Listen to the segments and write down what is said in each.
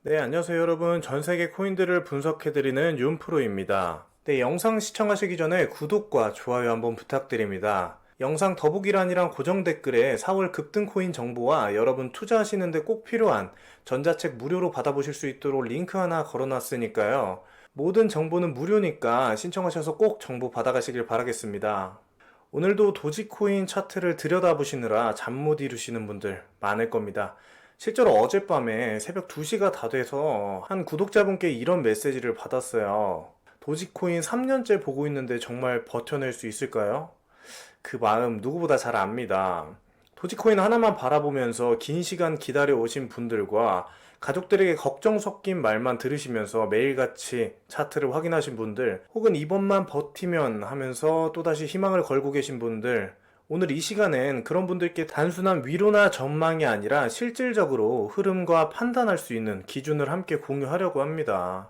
네, 안녕하세요 여러분. 전 세계 코인들을 분석해드리는 윤프로입니다. 네, 영상 시청하시기 전에 구독과 좋아요 한번 부탁드립니다. 영상 더보기란이랑 고정 댓글에 4월 급등 코인 정보와 여러분 투자하시는데 꼭 필요한 전자책 무료로 받아보실 수 있도록 링크 하나 걸어놨으니까요. 모든 정보는 무료니까 신청하셔서 꼭 정보 받아가시길 바라겠습니다. 오늘도 도지코인 차트를 들여다보시느라 잠 못 이루시는 분들 많을 겁니다. 실제로 어젯밤에 새벽 2시가 다 돼서 한 구독자분께 이런 메시지를 받았어요. 도지코인 3년째 보고 있는데 정말 버텨낼 수 있을까요? 그 마음 누구보다 잘 압니다. 도지코인 하나만 바라보면서 긴 시간 기다려 오신 분들과 가족들에게 걱정 섞인 말만 들으시면서 매일같이 차트를 확인하신 분들, 혹은 이번만 버티면 하면서 또다시 희망을 걸고 계신 분들, 오늘 이 시간엔 그런 분들께 단순한 위로나 전망이 아니라 실질적으로 흐름과 판단할 수 있는 기준을 함께 공유하려고 합니다.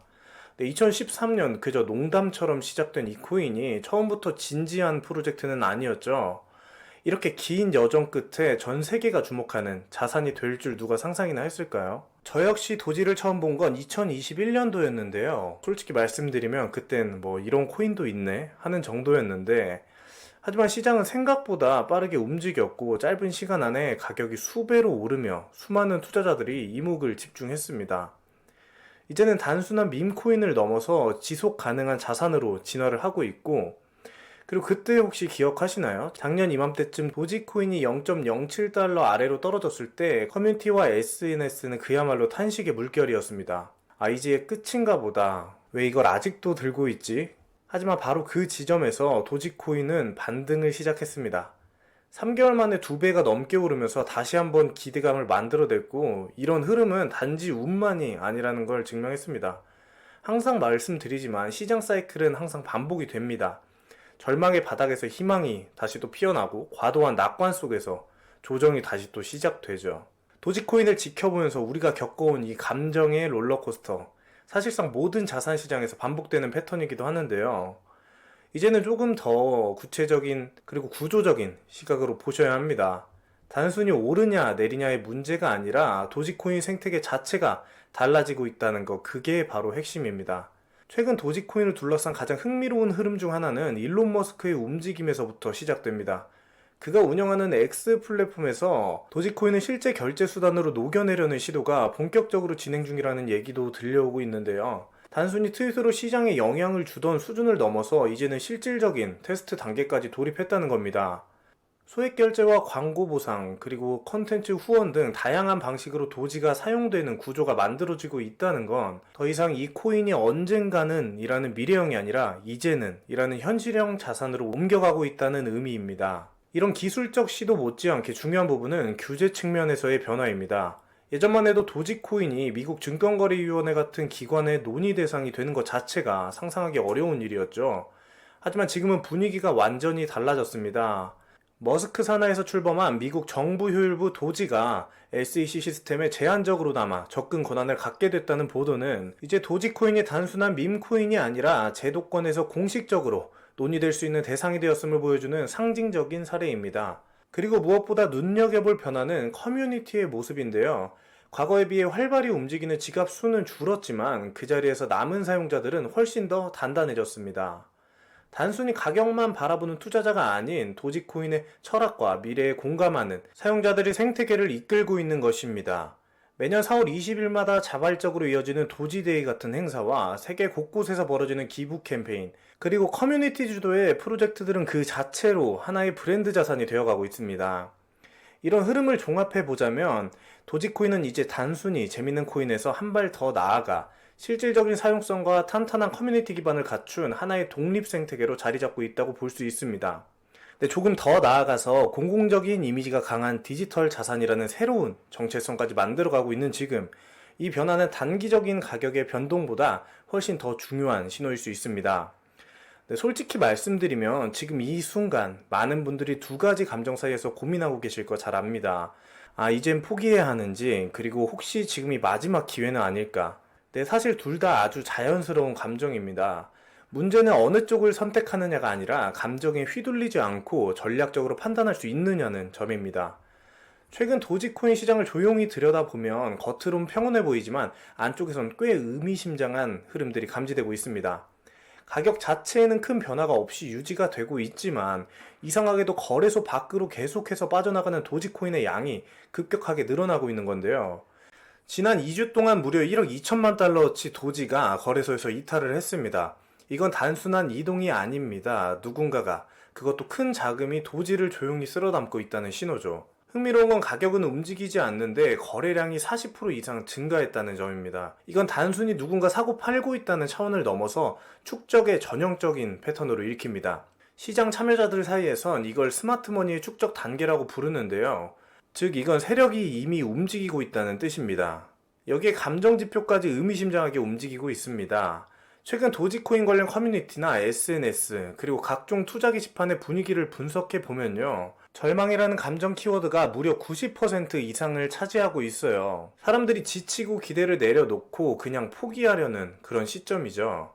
네, 2013년 그저 농담처럼 시작된 이 코인이 처음부터 진지한 프로젝트는 아니었죠. 이렇게 긴 여정 끝에 전 세계가 주목하는 자산이 될 줄 누가 상상이나 했을까요? 저 역시 도지를 처음 본 건 2021년도였는데요. 솔직히 말씀드리면 그땐 뭐 이런 코인도 있네 하는 정도였는데, 하지만 시장은 생각보다 빠르게 움직였고 짧은 시간 안에 가격이 수배로 오르며 수많은 투자자들이 이목을 집중했습니다. 이제는 단순한 밈코인을 넘어서 지속 가능한 자산으로 진화를 하고 있고, 그리고 그때 혹시 기억하시나요? 작년 이맘때쯤 도지코인이 0.07달러 아래로 떨어졌을 때 커뮤니티와 SNS는 그야말로 탄식의 물결이었습니다. 아, 이제 끝인가 보다. 왜 이걸 아직도 들고 있지? 하지만 바로 그 지점에서 도지코인은 반등을 시작했습니다. 3개월 만에 2배가 넘게 오르면서 다시 한번 기대감을 만들어냈고, 이런 흐름은 단지 운만이 아니라는 걸 증명했습니다. 항상 말씀드리지만 시장 사이클은 항상 반복이 됩니다. 절망의 바닥에서 희망이 다시 또 피어나고 과도한 낙관 속에서 조정이 다시 또 시작되죠. 도지코인을 지켜보면서 우리가 겪어온 이 감정의 롤러코스터, 사실상 모든 자산 시장에서 반복되는 패턴이기도 하는데요. 이제는 조금 더 구체적인 그리고 구조적인 시각으로 보셔야 합니다. 단순히 오르냐 내리냐의 문제가 아니라 도지코인 생태계 자체가 달라지고 있다는 것, 그게 바로 핵심입니다. 최근 도지코인을 둘러싼 가장 흥미로운 흐름 중 하나는 일론 머스크의 움직임에서부터 시작됩니다. 그가 운영하는 X 플랫폼에서 도지코인을 실제 결제 수단으로 녹여내려는 시도가 본격적으로 진행 중이라는 얘기도 들려오고 있는데요. 단순히 트윗으로 시장에 영향을 주던 수준을 넘어서 이제는 실질적인 테스트 단계까지 돌입했다는 겁니다. 소액 결제와 광고 보상, 그리고 컨텐츠 후원 등 다양한 방식으로 도지가 사용되는 구조가 만들어지고 있다는 건 더 이상 이 코인이 언젠가는 이라는 미래형이 아니라 이제는 이라는 현실형 자산으로 옮겨가고 있다는 의미입니다. 이런 기술적 시도 못지않게 중요한 부분은 규제 측면에서의 변화입니다. 예전만 해도 도지코인이 미국 증권거래위원회 같은 기관의 논의 대상이 되는 것 자체가 상상하기 어려운 일이었죠. 하지만 지금은 분위기가 완전히 달라졌습니다. 머스크 산하에서 출범한 미국 정부 효율부 도지가 SEC 시스템에 제한적으로나마 접근 권한을 갖게 됐다는 보도는 이제 도지코인이 단순한 밈코인이 아니라 제도권에서 공식적으로 논의될 수 있는 대상이 되었음을 보여주는 상징적인 사례입니다. 그리고 무엇보다 눈여겨볼 변화는 커뮤니티의 모습인데요. 과거에 비해 활발히 움직이는 지갑 수는 줄었지만 그 자리에서 남은 사용자들은 훨씬 더 단단해졌습니다. 단순히 가격만 바라보는 투자자가 아닌 도지코인의 철학과 미래에 공감하는 사용자들이 생태계를 이끌고 있는 것입니다. 매년 4월 20일마다 자발적으로 이어지는 도지데이 같은 행사와 세계 곳곳에서 벌어지는 기부 캠페인, 그리고 커뮤니티 주도의 프로젝트들은 그 자체로 하나의 브랜드 자산이 되어가고 있습니다. 이런 흐름을 종합해 보자면 도지코인은 이제 단순히 재밌는 코인에서 한 발 더 나아가 실질적인 사용성과 탄탄한 커뮤니티 기반을 갖춘 하나의 독립 생태계로 자리 잡고 있다고 볼 수 있습니다. 근데 조금 더 나아가서 공공적인 이미지가 강한 디지털 자산이라는 새로운 정체성까지 만들어가고 있는 지금, 이 변화는 단기적인 가격의 변동보다 훨씬 더 중요한 신호일 수 있습니다. 네, 솔직히 말씀드리면 지금 이 순간 많은 분들이 두 가지 감정 사이에서 고민하고 계실 거 잘 압니다. 아, 이젠 포기해야 하는지, 그리고 혹시 지금이 마지막 기회는 아닐까. 네, 사실 둘 다 아주 자연스러운 감정입니다. 문제는 어느 쪽을 선택하느냐가 아니라 감정에 휘둘리지 않고 전략적으로 판단할 수 있느냐는 점입니다. 최근 도지코인 시장을 조용히 들여다보면 겉으론 평온해 보이지만 안쪽에선 꽤 의미심장한 흐름들이 감지되고 있습니다. 가격 자체에는 큰 변화가 없이 유지가 되고 있지만 이상하게도 거래소 밖으로 계속해서 빠져나가는 도지코인의 양이 급격하게 늘어나고 있는 건데요. 지난 2주 동안 무려 1억 2천만 달러어치 도지가 거래소에서 이탈을 했습니다. 이건 단순한 이동이 아닙니다. 누군가가, 그것도 큰 자금이 도지를 조용히 쓸어담고 있다는 신호죠. 흥미로운 건 가격은 움직이지 않는데 거래량이 40% 이상 증가했다는 점입니다. 이건 단순히 누군가 사고 팔고 있다는 차원을 넘어서 축적의 전형적인 패턴으로 읽힙니다. 시장 참여자들 사이에선 이걸 스마트머니의 축적 단계라고 부르는데요. 즉 이건 세력이 이미 움직이고 있다는 뜻입니다. 여기에 감정지표까지 의미심장하게 움직이고 있습니다. 최근 도지코인 관련 커뮤니티나 SNS 그리고 각종 투자 게시판의 분위기를 분석해 보면요, 절망이라는 감정 키워드가 무려 90% 이상을 차지하고 있어요. 사람들이 지치고 기대를 내려놓고 그냥 포기하려는 그런 시점이죠.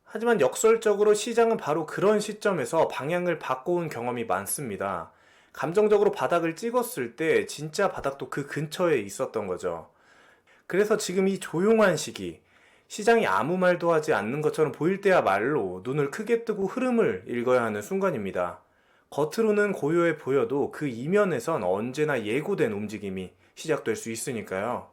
하지만 역설적으로 시장은 바로 그런 시점에서 방향을 바꿔온 경험이 많습니다. 감정적으로 바닥을 찍었을 때 진짜 바닥도 그 근처에 있었던 거죠. 그래서 지금 이 조용한 시기, 시장이 아무 말도 하지 않는 것처럼 보일 때야말로 눈을 크게 뜨고 흐름을 읽어야 하는 순간입니다. 겉으로는 고요해 보여도 그 이면에선 언제나 예고된 움직임이 시작될 수 있으니까요.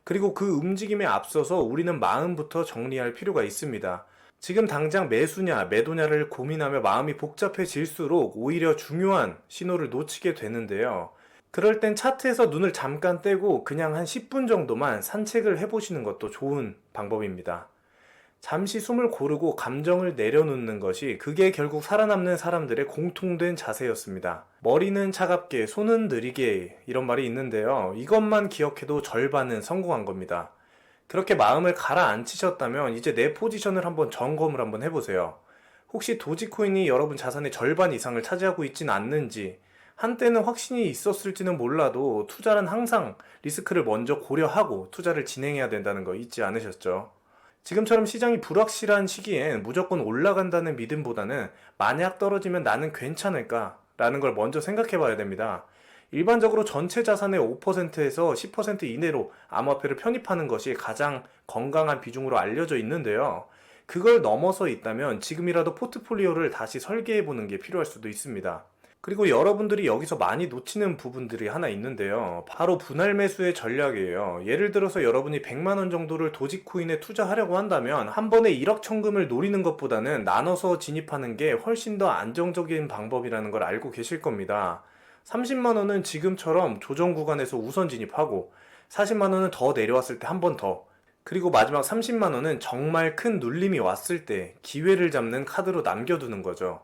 그리고 그 움직임에 앞서서 우리는 마음부터 정리할 필요가 있습니다. 지금 당장 매수냐 매도냐를 고민하며 마음이 복잡해질수록 오히려 중요한 신호를 놓치게 되는데요. 그럴 땐 차트에서 눈을 잠깐 떼고 그냥 한 10분 정도만 산책을 해보시는 것도 좋은 방법입니다. 잠시 숨을 고르고 감정을 내려놓는 것이 그게 결국 살아남는 사람들의 공통된 자세였습니다. 머리는 차갑게, 손은 느리게 이런 말이 있는데요. 이것만 기억해도 절반은 성공한 겁니다. 그렇게 마음을 가라앉히셨다면 이제 내 포지션을 한번 점검을 한번 해보세요. 혹시 도지코인이 여러분 자산의 절반 이상을 차지하고 있진 않는지, 한때는 확신이 있었을지는 몰라도 투자는 항상 리스크를 먼저 고려하고 투자를 진행해야 된다는 거 잊지 않으셨죠? 지금처럼 시장이 불확실한 시기엔 무조건 올라간다는 믿음보다는 만약 떨어지면 나는 괜찮을까? 라는 걸 먼저 생각해 봐야 됩니다. 일반적으로 전체 자산의 5%에서 10% 이내로 암호화폐를 편입하는 것이 가장 건강한 비중으로 알려져 있는데요. 그걸 넘어서 있다면 지금이라도 포트폴리오를 다시 설계해 보는 게 필요할 수도 있습니다. 그리고 여러분들이 여기서 많이 놓치는 부분들이 하나 있는데요. 바로 분할 매수의 전략이에요. 예를 들어서 여러분이 100만원 정도를 도지코인에 투자하려고 한다면 한 번에 1억 천금을 노리는 것보다는 나눠서 진입하는 게 훨씬 더 안정적인 방법이라는 걸 알고 계실 겁니다. 30만원은 지금처럼 조정 구간에서 우선 진입하고 40만원은 더 내려왔을 때 한 번 더, 그리고 마지막 30만원은 정말 큰 눌림이 왔을 때 기회를 잡는 카드로 남겨두는 거죠.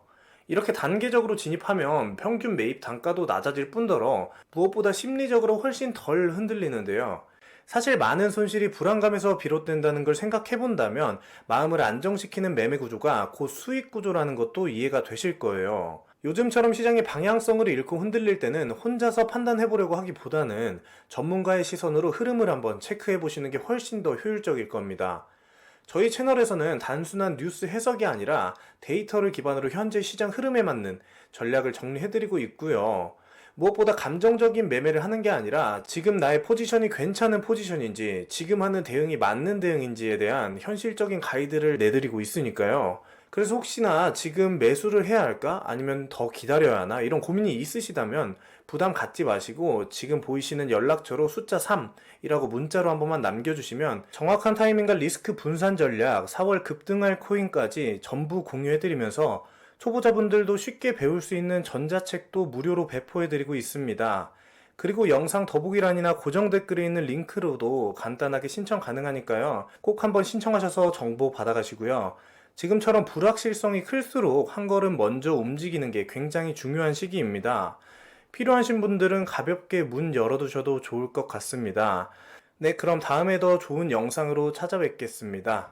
이렇게 단계적으로 진입하면 평균 매입 단가도 낮아질 뿐더러 무엇보다 심리적으로 훨씬 덜 흔들리는데요. 사실 많은 손실이 불안감에서 비롯된다는 걸 생각해 본다면 마음을 안정시키는 매매 구조가 곧 수익 구조라는 것도 이해가 되실 거예요. 요즘처럼 시장의 방향성을 잃고 흔들릴 때는 혼자서 판단해 보려고 하기보다는 전문가의 시선으로 흐름을 한번 체크해 보시는 게 훨씬 더 효율적일 겁니다. 저희 채널에서는 단순한 뉴스 해석이 아니라 데이터를 기반으로 현재 시장 흐름에 맞는 전략을 정리해드리고 있고요. 무엇보다 감정적인 매매를 하는 게 아니라 지금 나의 포지션이 괜찮은 포지션인지, 지금 하는 대응이 맞는 대응인지에 대한 현실적인 가이드를 내드리고 있으니까요. 그래서 혹시나 지금 매수를 해야 할까? 아니면 더 기다려야 하나? 이런 고민이 있으시다면 부담 갖지 마시고 지금 보이시는 연락처로 숫자 3이라고 문자로 한 번만 남겨주시면 정확한 타이밍과 리스크 분산 전략, 4월 급등할 코인까지 전부 공유해드리면서 초보자분들도 쉽게 배울 수 있는 전자책도 무료로 배포해드리고 있습니다. 그리고 영상 더보기란이나 고정 댓글에 있는 링크로도 간단하게 신청 가능하니까요. 꼭 한번 신청하셔서 정보 받아가시고요. 지금처럼 불확실성이 클수록 한 걸음 먼저 움직이는 게 굉장히 중요한 시기입니다. 필요하신 분들은 가볍게 문 열어두셔도 좋을 것 같습니다. 네, 그럼 다음에 더 좋은 영상으로 찾아뵙겠습니다.